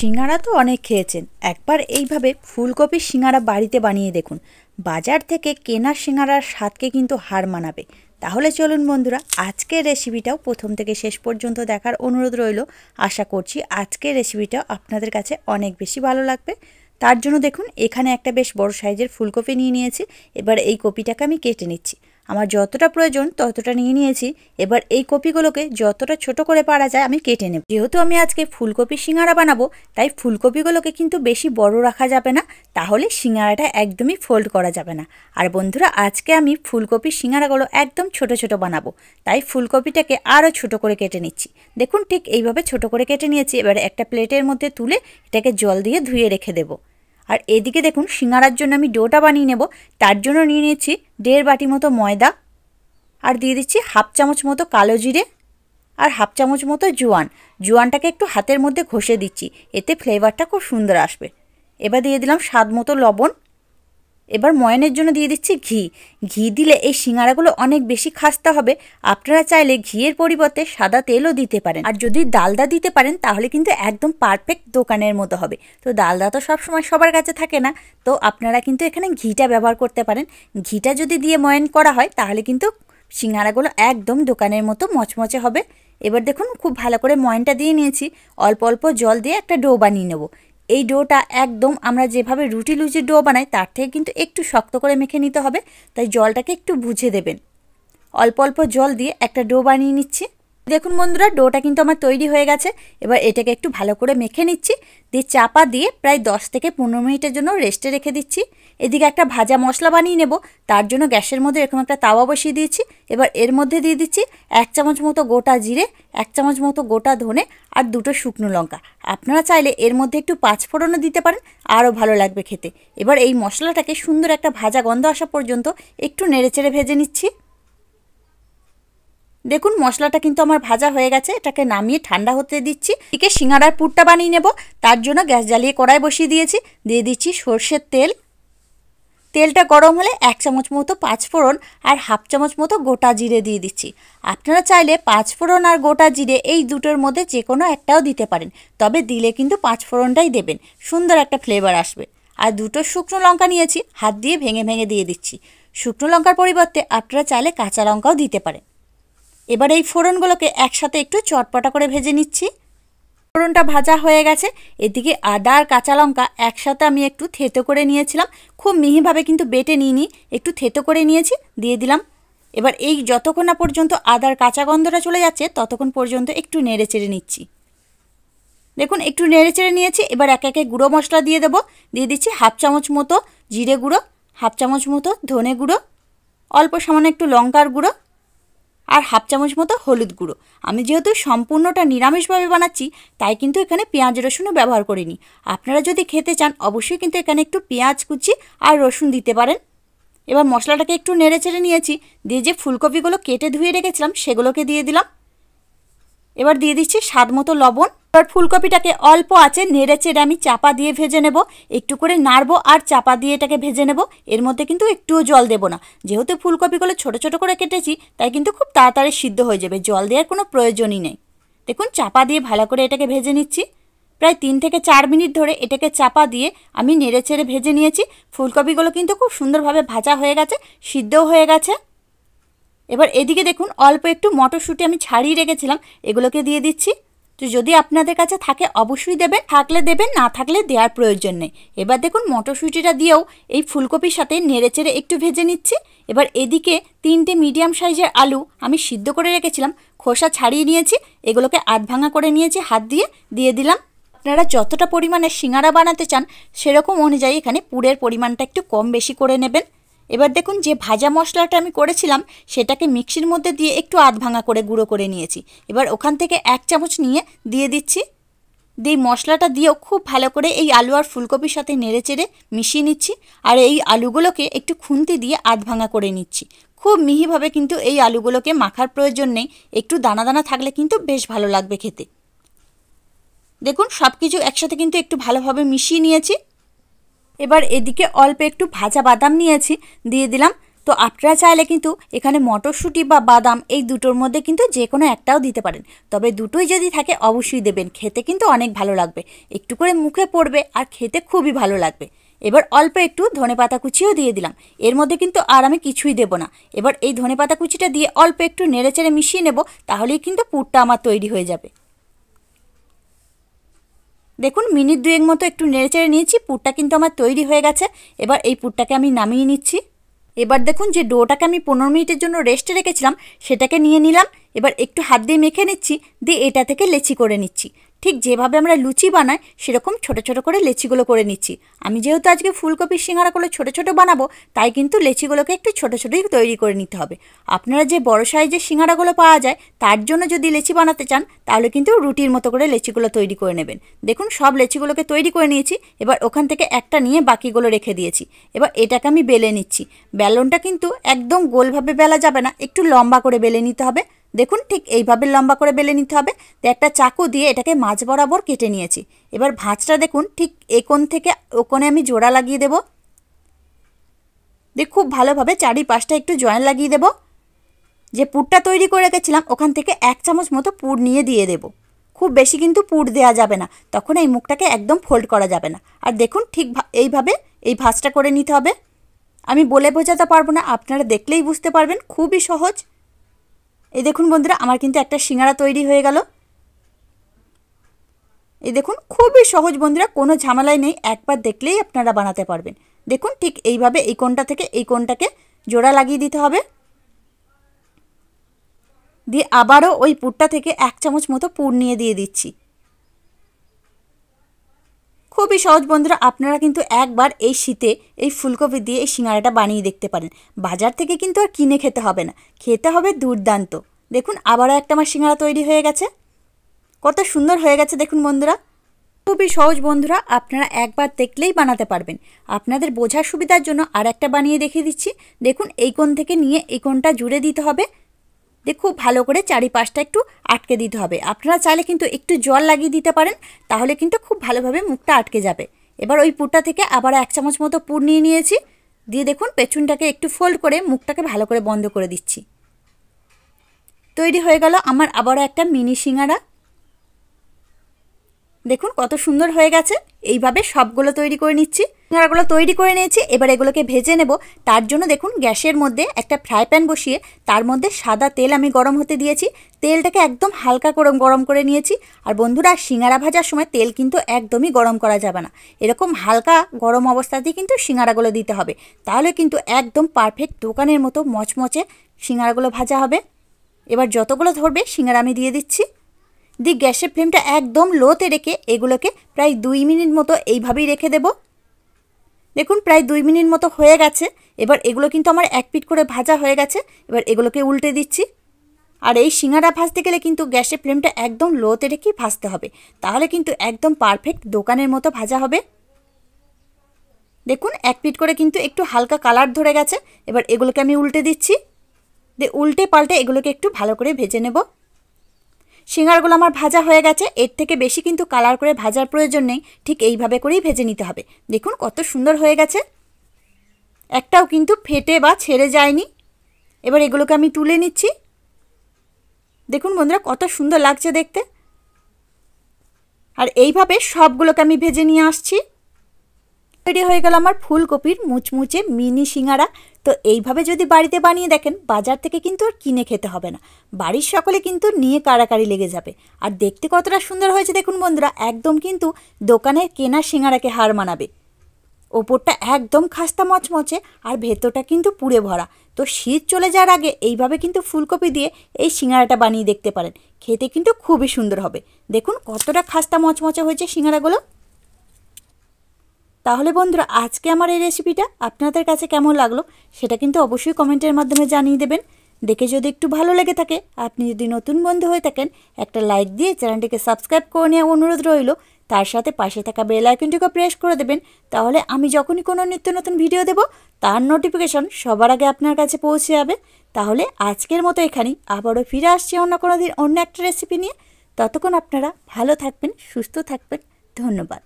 সিঙ্গারা তো অনেক খেয়েছেন, একবার এইভাবে ফুলকপির সিঙ্গারা বাড়িতে বানিয়ে দেখুন। বাজার থেকে কেনা সিঙ্গারার স্বাদকে কিন্তু হার মানাবে। তাহলে চলুন বন্ধুরা, আজকের রেসিপিটাও প্রথম থেকে শেষ পর্যন্ত দেখার অনুরোধ রইল। আশা করছি আজকের রেসিপিটা আপনাদের কাছে অনেক বেশি ভালো লাগবে। তার জন্য দেখুন, এখানে একটা বেশ বড় সাইজের ফুলকপি নিয়ে নিয়েছি। এবার এই কপিটাকে আমি কেটে নিচ্ছি। আমার যতটা প্রয়োজন ততটা নিয়ে নিয়েছি। এবার এই কপিগুলোকে যতটা ছোট করে পারা যায় আমি কেটে নেব। যেহেতু আমি আজকে ফুলকপি সিঙ্গারা বানাবো, তাই ফুলকপিগুলোকে কিন্তু বেশি বড় রাখা যাবে না, তাহলে সিঙ্গারাটা একদমই ফোল্ড করা যাবে না। আর বন্ধুরা, আজকে আমি ফুলকপির সিঙ্গারাগুলো একদম ছোট ছোট বানাবো, তাই ফুলকপিটাকে আরও ছোট করে কেটে নিচ্ছি। দেখুন, ঠিক এইভাবে ছোট করে কেটে নিয়েছি। এবার একটা প্লেটের মধ্যে তুলে এটাকে জল দিয়ে ধুয়ে রেখে দেবো। আর এদিকে দেখুন, সিঙ্গারার জন্য আমি ডোটা বানিয়ে নেব। তার জন্য নিয়ে নিচ্ছি 1.5 বাটি মতো ময়দা, আর দিয়ে দিচ্ছি 1/2 চামচ মতো কালো জিরে, আর 1/2 চামচ মতো জোয়ানটাকে একটু হাতের মধ্যে ঘষে দিচ্ছি, এতে ফ্লেভারটা খুব সুন্দর আসবে। এবার দিয়ে দিলাম স্বাদ মতো লবণ। এবার ময়ানের জন্য দিয়ে দিচ্ছি ঘি দিলে এই সিঙ্গারাগুলো অনেক বেশি খাস্তা হবে। আপনারা চাইলে ঘিয়ের পরিবর্তে সাদা তেলও দিতে পারেন। আর যদি ডালদা দিতে পারেন তাহলে কিন্তু একদম পারফেক্ট দোকানের মতো হবে। তো ডালদা তো সবসময় সবার কাছে থাকে না, তো আপনারা কিন্তু এখানে ঘিটা ব্যবহার করতে পারেন। ঘিটা যদি দিয়ে ময়ান করা হয় তাহলে কিন্তু সিঙ্গারাগুলো একদম দোকানের মতো মচমচে হবে। এবার দেখুন, খুব ভালো করে ময়ানটা দিয়ে নিয়েছি। অল্প অল্প জল দিয়ে একটা ডো বানিয়ে নেব। এই ডোটা একদম আমরা যেভাবে রুটি লুচির ডো বানাই তার থেকে কিন্তু একটু শক্ত করে মেখে নিতে হবে, তাই জলটাকে একটু বুঝে দেবেন। অল্প অল্প জল দিয়ে একটা ডো বানিয়ে নিচ্ছি। দেখুন বন্ধুরা, ডোটা কিন্তু আমার তৈরি হয়ে গেছে। এবার এটাকে একটু ভালো করে মেখে নিচ্ছি, দিয়ে চাপা দিয়ে প্রায় 10 থেকে 15 মিনিটের জন্য রেস্টে রেখে দিচ্ছি। এদিকে একটা ভাজা মশলা বানিয়ে নেব। তার জন্য গ্যাসের মধ্যে এরকম একটা তাওয়া বসিয়ে দিয়েছি। এবার এর মধ্যে দিয়ে দিচ্ছি 1 চামচ মতো গোটা জিরে, 1 চামচ মতো গোটা ধনে, আর 2টো শুকনো লঙ্কা। আপনারা চাইলে এর মধ্যে একটু 5 ফোড়নও দিতে পারেন, আরও ভালো লাগবে খেতে। এবার এই মশলাটাকে সুন্দর একটা ভাজা গন্ধ আসা পর্যন্ত একটু নেড়েচেড়ে ভেজে নিচ্ছি। দেখুন, মশলাটা কিন্তু আমার ভাজা হয়ে গেছে। এটাকে নামিয়ে ঠান্ডা হতে দিচ্ছি। এদিকে সিঙ্গারার পুরটা বানিয়ে নেব। তার জন্য গ্যাস জ্বালিয়ে কড়াই বসিয়ে দিয়েছি। দিয়ে দিচ্ছি সর্ষের তেল। তেলটা গরম হলে 1 চামচ মতো 5 ফোড়ন আর 1/2 চামচ মতো গোটা জিরে দিয়ে দিচ্ছি। আপনারা চাইলে 5 ফোড়ন আর গোটা জিরে এই দুটোর মধ্যে যে কোনো একটাও দিতে পারেন, তবে দিলে কিন্তু 5 ফোড়নটাই দেবেন, সুন্দর একটা ফ্লেভার আসবে। আর 2টো শুকনো লঙ্কা নিয়েছি, হাত দিয়ে ভেঙে ভেঙে দিয়ে দিচ্ছি। শুকনো লঙ্কার পরিবর্তে আপনারা চাইলে কাঁচা লঙ্কাও দিতে পারেন। এবার এই ফোড়নগুলোকে একসাথে একটু চটপটা করে ভেজে নিচ্ছি। ফোড়নটা ভাজা হয়ে গেছে। এদিকে আদা আর কাঁচা লঙ্কা একসাথে আমি একটু থেতো করে নিয়েছিলাম, খুব মিহিভাবে কিন্তু বেটে নিইনি, একটু থেতো করে নিয়েছি, দিয়ে দিলাম। এবার এই যতক্ষণ না পর্যন্ত আদার কাঁচা গন্ধটা চলে যাচ্ছে ততক্ষণ পর্যন্ত একটু নেড়ে চেড়ে নিচ্ছি। দেখুন, একটু নেড়ে চেড়ে নিয়েছি। এবার একে একে গুঁড়ো মশলা দিয়ে দেবো। দিয়ে দিচ্ছি 1/2 চামচ মতো জিরে গুঁড়ো, 1/2 চামচ মতো ধনে গুঁড়ো, অল্প সামান্য একটু লঙ্কার গুঁড়ো, আর 1/2 চামচ মতো হলুদ গুঁড়ো। আমি যেহেতু সম্পূর্ণটা নিরামিষভাবে বানাচ্ছি, তাই কিন্তু এখানে পেঁয়াজ রসুনও ব্যবহার করিনি। আপনারা যদি খেতে চান অবশ্যই কিন্তু এখানে একটু পেঁয়াজ কুচি আর রসুন দিতে পারেন। এবার মশলাটাকে একটু নেড়ে চেড়ে নিয়েছি। দিয়ে যে ফুলকপিগুলো কেটে ধুয়ে রেখেছিলাম সেগুলোকে দিয়ে দিলাম। এবার দিয়ে দিচ্ছি স্বাদ মতো লবণ। এবার ফুলকপিটাকে অল্প আঁচে নেড়ে চেড়ে আমি চাপা দিয়ে ভেজে নেব। একটু করে নাড়বো আর চাপা দিয়ে এটাকে ভেজে নেব। এর মধ্যে কিন্তু একটুও জল দেব না, যেহেতু ফুলকপিগুলো ছোট ছোট করে কেটেছি তাই কিন্তু খুব তাড়াতাড়ি সিদ্ধ হয়ে যাবে, জল দেওয়ার কোনো প্রয়োজনই নেই। দেখুন, চাপা দিয়ে ভালো করে এটাকে ভেজে নিচ্ছি। প্রায় 3 থেকে 4 মিনিট ধরে এটাকে চাপা দিয়ে আমি নেড়ে চেড়ে ভেজে নিয়েছি। ফুলকপিগুলো কিন্তু খুব সুন্দরভাবে ভাজা হয়ে গেছে, সিদ্ধও হয়ে গেছে। এবার এদিকে দেখুন, অল্প একটু মটরশুঁটি আমি ছাড়িয়ে রেখেছিলাম, এগুলোকে দিয়ে দিচ্ছি। তো যদি আপনাদের কাছে থাকে অবশ্যই দেবেন, থাকলে দেবেন, না থাকলে দেওয়ার প্রয়োজন নেই। এবার দেখুন, মটরশুঁটিটা দিয়েও এই ফুলকপির সাথে নেড়েচেড়ে একটু ভেজে নিচ্ছি। এবার এদিকে 3টে মিডিয়াম সাইজের আলু আমি সিদ্ধ করে রেখেছিলাম, খোসা ছাড়িয়ে নিয়েছি, এগুলোকে আধ ভাঙা করে নিয়েছি, হাত দিয়ে দিলাম। আপনারা যতটা পরিমাণে সিঙ্গারা বানাতে চান সেরকম অনুযায়ী এখানে পুরের পরিমাণটা একটু কম বেশি করে নেবেন। এবার দেখুন, যে ভাজা মশলাটা আমি করেছিলাম সেটাকে মিক্সির মধ্যে দিয়ে একটু আধ ভাঙা করে গুঁড়ো করে নিয়েছি। এবার ওখান থেকে 1 চামচ নিয়ে দিয়ে দিচ্ছি। দিয়ে মশলাটা দিয়েও খুব ভালো করে এই আলু আর ফুলকপির সাথে নেড়ে চেড়ে মিশিয়ে নিচ্ছি। আর এই আলুগুলোকে একটু খুন্তি দিয়ে আধ ভাঙা করে নিচ্ছি। খুব মিহিভাবে কিন্তু এই আলুগুলোকে মাখার প্রয়োজন নেই, একটু দানা দানা থাকলে কিন্তু বেশ ভালো লাগবে খেতে। দেখুন, সব কিছু একসাথে কিন্তু একটু ভালোভাবে মিশিয়ে নিয়েছি। এবার এদিকে অল্প একটু ভাজা বাদাম নিয়েছি, দিয়ে দিলাম। তো আপনারা চাইলে কিন্তু এখানে মটরশুঁটি বা বাদাম এই দুটোর মধ্যে কিন্তু যে কোনো একটাও দিতে পারেন, তবে দুটোই যদি থাকে অবশ্যই দেবেন, খেতে কিন্তু অনেক ভালো লাগবে, একটু করে মুখে পড়বে আর খেতে খুবই ভালো লাগবে। এবার অল্প একটু ধনেপাতা কুচিও দিয়ে দিলাম, এর মধ্যে কিন্তু আর আমি কিছুই দেব না। এবার এই ধনেপাতা কুচিটা দিয়ে অল্প একটু নেড়েচেড়ে মিশিয়ে নেব, তাহলেই কিন্তু পুরটা আমার তৈরি হয়ে যাবে। দেখুন মিনিট দুয়েক মতো একটু নেড়েচেড়ে নিয়েছি, পুরটা কিন্তু আমার তৈরি হয়ে গেছে। এবার এই পুরটাকে আমি নামিয়ে নিচ্ছি। এবার দেখুন যে ডোটাকে আমি 15 মিনিটের জন্য রেস্টে রেখেছিলাম সেটাকে নিয়ে নিলাম। এবার একটু হাত দিয়ে মেখে নিচ্ছি, দিয়ে এটা থেকে লেচি করে নিচ্ছি। ঠিক যেভাবে আমরা লুচি বানাই সেরকম ছোট ছোট করে লেচিগুলো করে নিচ্ছি। আমি যেহেতু আজকে ফুলকপির সিঙ্গারাগুলো ছোট ছোট বানাবো, তাই কিন্তু লেচিগুলোকে একটু ছোট ছোটই তৈরি করে নিতে হবে। আপনারা যে বড় সাইজের সিঙ্গারাগুলো পাওয়া যায় তার জন্য যদি লেচি বানাতে চান তাহলে কিন্তু রুটির মতো করে লেচিগুলো তৈরি করে নেবেন। দেখুন সব লেচিগুলোকে তৈরি করে নিয়েছি। এবার ওখান থেকে একটা নিয়ে বাকিগুলো রেখে দিয়েছি। এবার এটাকে আমি বেলে নিচ্ছি। বেলনটা কিন্তু একদম গোলভাবে বেলা যাবে না, একটু লম্বা করে বেলে নিতে হবে। দেখুন ঠিক এইভাবে লম্বা করে বেলে নিতে হবে। তো একটা চাকু দিয়ে এটাকে মাঝ বরাবর কেটে নিয়েছি। এবার ভাঁজটা দেখুন ঠিক এই কোণ থেকে ও কোণে আমি জোড়া লাগিয়ে দেব। দিয়ে খুব ভালোভাবে চারিপাশটা একটু জয়েন লাগিয়ে দেব। যে পুরটা তৈরি করে রেখেছিলাম ওখান থেকে 1 চামচ মতো পুর নিয়ে দিয়ে দেব। খুব বেশি কিন্তু পুর দেওয়া যাবে না, তখন এই মুখটাকে একদম ফোল্ড করা যাবে না। আর দেখুন ঠিক এইভাবে এই ভাঁজটা করে নিতে হবে। আমি বলে বোঝাতে পারবো না, আপনারা দেখলেই বুঝতে পারবেন, খুবই সহজ। এই দেখুন বন্ধুরা আমার কিন্তু একটা সিঙ্গারা তৈরি হয়ে গেল। এই দেখুন খুবই সহজ বন্ধুরা, কোনো ঝামেলাই নেই, একবার দেখলেই আপনারা বানাতে পারবেন। দেখুন ঠিক এইভাবে এই কোণটা থেকে এই কোণটাকে জোড়া লাগিয়ে দিতে হবে। দিয়ে আবারও ওই পুরটা থেকে 1 চামচ মতো পুর নিয়ে দিয়ে দিচ্ছি। খুবই সহজ বন্ধুরা, আপনারা কিন্তু একবার এই শীতে এই ফুলকপি দিয়ে এই সিঙ্গারাটা বানিয়ে দেখতে পারেন। বাজার থেকে কিন্তু আর কিনে খেতে হবে না, খেতে হবে দুর্দান্ত। দেখুন আবারও একটা আমার সিঙ্গারা তৈরি হয়ে গেছে, কত সুন্দর হয়ে গেছে দেখুন বন্ধুরা। খুবই সহজ বন্ধুরা, আপনারা একবার দেখলেই বানাতে পারবেন। আপনাদের বোঝার সুবিধার জন্য আর একটা বানিয়ে দেখিয়ে দিচ্ছি। দেখুন এই কোণ থেকে নিয়ে এই কোণটা জুড়ে দিতে হবে। খুব ভালো করে চারিপাশটা একটু আটকে দিতে হবে। আপনারা চাইলে কিন্তু একটু জল লাগিয়ে দিতে পারেন, তাহলে কিন্তু খুব ভালোভাবে মুখটা আটকে যাবে। এবার ওই পুরটা থেকে আবার 1 চামচ মতো পুর নিয়ে নিয়েছি। দিয়ে দেখুন পেছনটাকে একটু ফোল্ড করে মুখটাকে ভালো করে বন্ধ করে দিচ্ছি। তৈরি হয়ে গেল আমার আবারও একটা মিনি সিঙ্গারা। দেখুন কত সুন্দর হয়ে গেছে। এইভাবে সবগুলো তৈরি করে নিচ্ছি। সিঙ্গারাগুলো তৈরি করে নিয়েছি, এবার এগুলোকে ভেজে নেব। তার জন্য দেখুন গ্যাসের মধ্যে একটা ফ্রাই প্যান বসিয়ে তার মধ্যে সাদা তেল আমি গরম হতে দিয়েছি। তেলটাকে একদম হালকা গরম করে নিয়েছি। আর বন্ধুরা সিঙ্গারা ভাজার সময় তেল কিন্তু একদমই গরম করা যাবে না, এরকম হালকা গরম অবস্থাতেই কিন্তু সিঙ্গারাগুলো দিতে হবে, তাহলে কিন্তু একদম পারফেক্ট দোকানের মতো মচমচে সিঙ্গারাগুলো ভাজা হবে। এবার যতগুলো ধরবে সিঙ্গারা আমি দিয়ে দিচ্ছি। দিয়ে গ্যাসের ফ্লেমটা একদম লোতে রেখে এগুলোকে প্রায় 2 মিনিট মতো এইভাবেই রেখে দেব। দেখুন প্রায় 2 মিনিট মতো হয়ে গেছে। এবার এগুলো কিন্তু আমার এক পিঠ করে ভাজা হয়ে গেছে। এবার এগুলোকে উল্টে দিচ্ছি। আর এই সিঙ্গারা ভাজতে গেলে কিন্তু গ্যাসের ফ্লেমটা একদম লোতে রেখেই ভাজতে হবে, তাহলে কিন্তু একদম পারফেক্ট দোকানের মতো ভাজা হবে। দেখুন এক পিঠ করে কিন্তু একটু হালকা কালার ধরে গেছে। এবার এগুলোকে আমি উল্টে দিচ্ছি। দিয়ে উল্টে পাল্টে এগুলোকে একটু ভালো করে ভেজে নেব। সিঙ্গারাগুলো আমার ভাজা হয়ে গেছে, এর থেকে বেশি কিন্তু কালার করে ভাজার প্রয়োজন নেই, ঠিক এইভাবে করেই ভেজে নিতে হবে। দেখুন কত সুন্দর হয়ে গেছে, একটাও কিন্তু ফেটে বা ছেড়ে যায়নি। এবার এগুলোকে আমি তুলে নিচ্ছি। দেখুন বন্ধুরা কত সুন্দর লাগছে দেখতে। আর এইভাবে সবগুলোকে আমি ভেজে নিয়ে আসছি। তৈরি হয়ে গেল আমার ফুলকপির মুচমুচে মিনি সিঙ্গারা। তো এইভাবে যদি বাড়িতে বানিয়ে দেখেন, বাজার থেকে কিন্তু আর কিনে খেতে হবে না, বাড়ির সকলে কিন্তু নিয়ে কাড়াকাড়ি লেগে যাবে। আর দেখতে কতটা সুন্দর হয়েছে দেখুন বন্ধুরা, একদম কিন্তু দোকানের কেনা সিঙ্গারাকে হার মানাবে। ওপরটা একদম খাস্তা মচমচে আর ভেতরটা কিন্তু পুড়ে ভরা। তো শীত চলে যাওয়ার আগে এইভাবে কিন্তু ফুলকপি দিয়ে এই সিঙ্গারাটা বানিয়ে দেখতে পারেন, খেতে কিন্তু খুবই সুন্দর হবে। দেখুন কতটা খাস্তা মচমচে হয়েছে সিঙ্গারাগুলো। তাহলে বন্ধুরা আজকে আমার এই রেসিপিটা আপনাদের কাছে কেমন লাগলো সেটা কিন্তু অবশ্যই কমেন্টের মাধ্যমে জানিয়ে দেবেন। দেখে যদি একটু ভালো লেগে থাকে, আপনি যদি নতুন বন্ধু হয়ে থাকেন, একটা লাইক দিয়ে চ্যানেলটিকে সাবস্ক্রাইব করে নেওয়ার অনুরোধ রইল। তার সাথে পাশে থাকা বেল আইকনটিকে প্রেস করে দেবেন, তাহলে আমি যখনই কোনো নিত্য নতুন ভিডিও দেব তার নোটিফিকেশন সবার আগে আপনার কাছে পৌঁছে যাবে। তাহলে আজকের মতো এখানেই, আবারও ফিরে আসছি অন্য কোনো দিন অন্য একটা রেসিপি নিয়ে। ততক্ষণ আপনারা ভালো থাকবেন, সুস্থ থাকবেন। ধন্যবাদ।